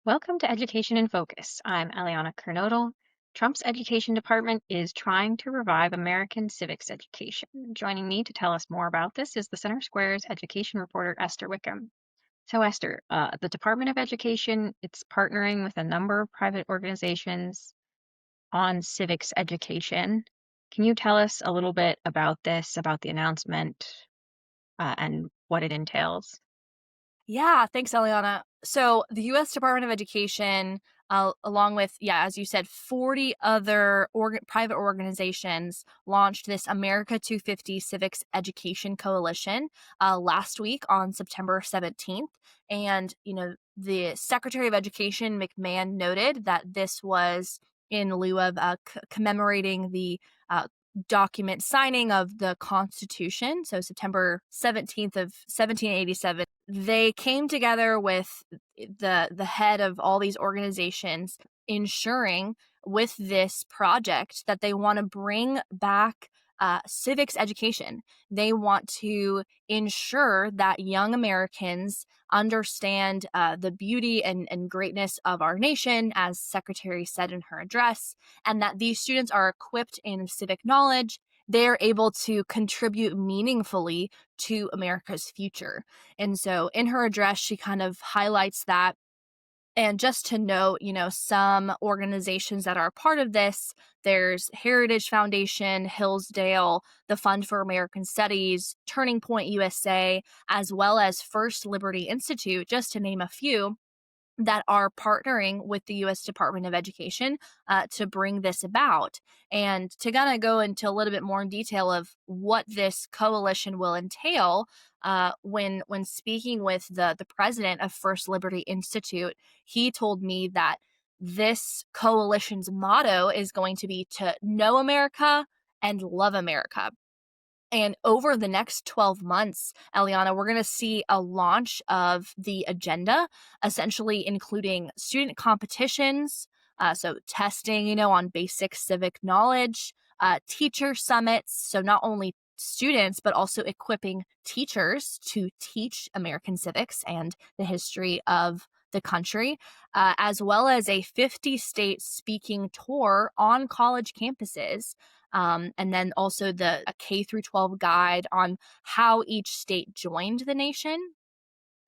Welcome to Education in Focus. I'm Eliana Kernodle. Trump's education department is trying to revive American civics education. Joining me to tell us more about this is the Center Square's education reporter, Esther Wickham. So, Esther, the Department of Education, it's partnering with a number of private organizations on civics education. Can you tell us a little bit about this, about the announcement, and what it entails? Yeah, thanks, Eliana. So the U.S. Department of Education, along with, as you said, 40 other private organizations, launched this America 250 Civics Education Coalition last week on September 17th. And, the Secretary of Education, McMahon, noted that this was in lieu of commemorating the document signing of the Constitution. So September 17th of 1787, they came together with the head of all these organizations, ensuring with this project that they want to bring back civics education. They want to ensure that young Americans understand the beauty and greatness of our nation, as Secretary said in her address, and that these students are equipped in civic knowledge. They're able to contribute meaningfully to America's future. And so in her address, she kind of highlights that. And just to note, some organizations that are part of this, there's Heritage Foundation, Hillsdale, the Fund for American Studies, Turning Point USA, as well as First Liberty Institute, just to name a few, that are partnering with the U.S. Department of Education to bring this about. And to kind of go into a little bit more in detail of what this coalition will entail, when speaking with the president of First Liberty Institute, he told me that this coalition's motto is going to be to know America and love America. And over the next 12 months, Eliana, we're going to see a launch of the agenda, essentially including student competitions, so testing, on basic civic knowledge, teacher summits, so not only students, but also equipping teachers to teach American civics and the history of the country, as well as a 50-state speaking tour on college campuses, and then also a K through 12 guide on how each state joined the nation.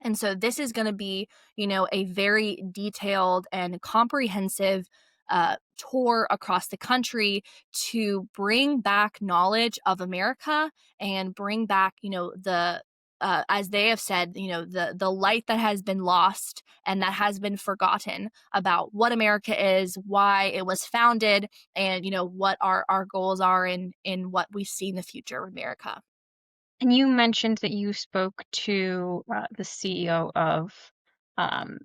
And so this is going to be, a very detailed and comprehensive tour across the country to bring back knowledge of America and bring back, the as they have said, the light that has been lost and that has been forgotten about what America is, why it was founded, and what our goals are in what we see in the future of America. And you mentioned that you spoke to the CEO of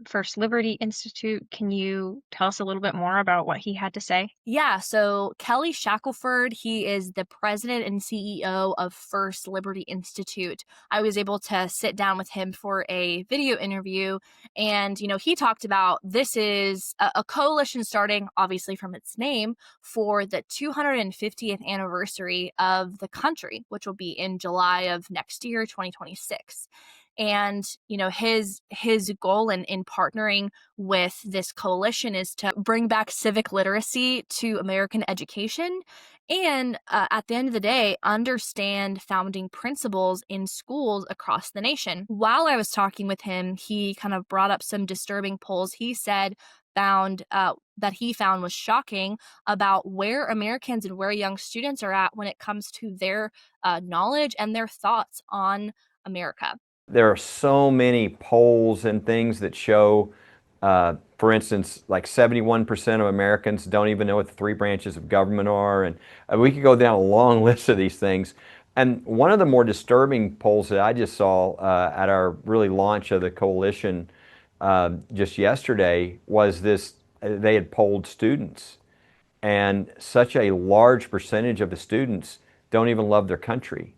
First Liberty Institute. Can you tell us a little bit more about what he had to say? Yeah, so Kelly Shackelford, he is the president and CEO of First Liberty Institute. I was able to sit down with him for a video interview, and he talked about this is a coalition starting, obviously from its name, for the 250th anniversary of the country, which will be in July of next year, 2026. And his goal in partnering with this coalition is to bring back civic literacy to American education, and at the end of the day, understand founding principles in schools across the nation. While I was talking with him, he kind of brought up some disturbing polls he said found that he found was shocking about where Americans and where young students are at when it comes to their knowledge and their thoughts on America. There are so many polls and things that show, for instance, like 71% of Americans don't even know what the three branches of government are. And we could go down a long list of these things. And one of the more disturbing polls that I just saw at our really launch of the coalition just yesterday was this: they had polled students, and such a large percentage of the students don't even love their country.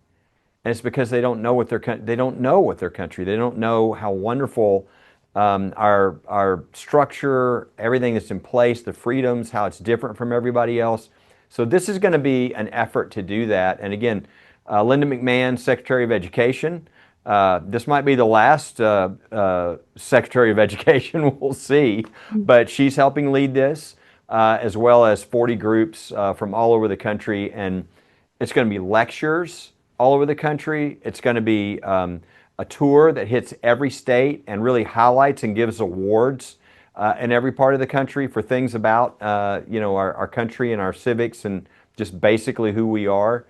And it's because they don't know what they don't know what their country. They don't know how wonderful our structure, everything that's in place, the freedoms, how it's different from everybody else. So this is going to be an effort to do that. And again, Linda McMahon, Secretary of Education, This might be the last Secretary of Education we'll see, but she's helping lead this, as well as 40 groups from all over the country. And it's going to be lectures all over the country. It's going to be a tour that hits every state and really highlights and gives awards in every part of the country for things about our country and our civics and just basically who we are.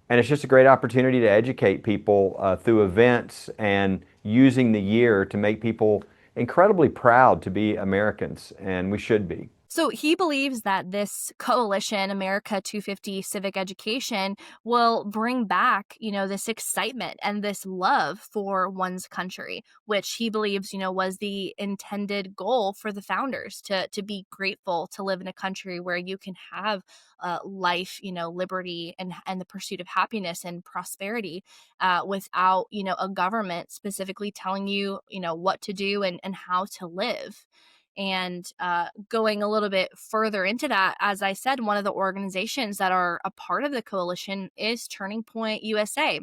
And it's just a great opportunity to educate people through events and using the year to make people incredibly proud to be Americans, and we should be. So he believes that this coalition, America 250 Civic Education, will bring back, this excitement and this love for one's country, which he believes, was the intended goal for the founders to be grateful to live in a country where you can have life, liberty and the pursuit of happiness and prosperity without, a government specifically telling you, what to do and how to live. And going a little bit further into that, as I said, one of the organizations that are a part of the coalition is Turning Point USA,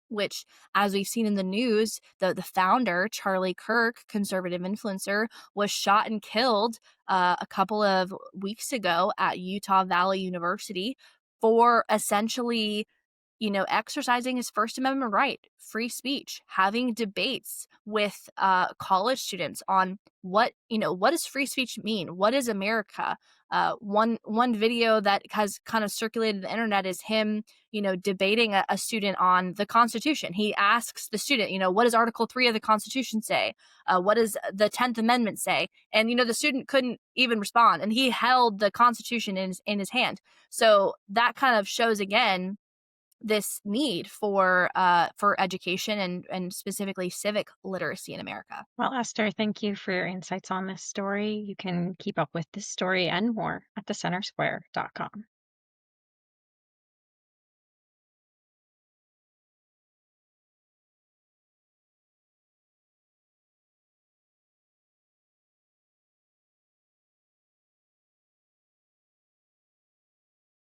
which, as we've seen in the news, the founder, Charlie Kirk, conservative influencer, was shot and killed a couple of weeks ago at Utah Valley University for essentially exercising his First Amendment right, free speech, having debates with college students on what does free speech mean? What is America? One video that has kind of circulated the internet is him, debating a student on the Constitution. He asks the student, what does Article 3 of the Constitution say? What does the 10th Amendment say? And, the student couldn't even respond. And he held the Constitution in his hand. So that kind of shows again this need for education and specifically civic literacy in America. Well, Esther, thank you for your insights on this story. You can keep up with this story and more at thecentersquare.com.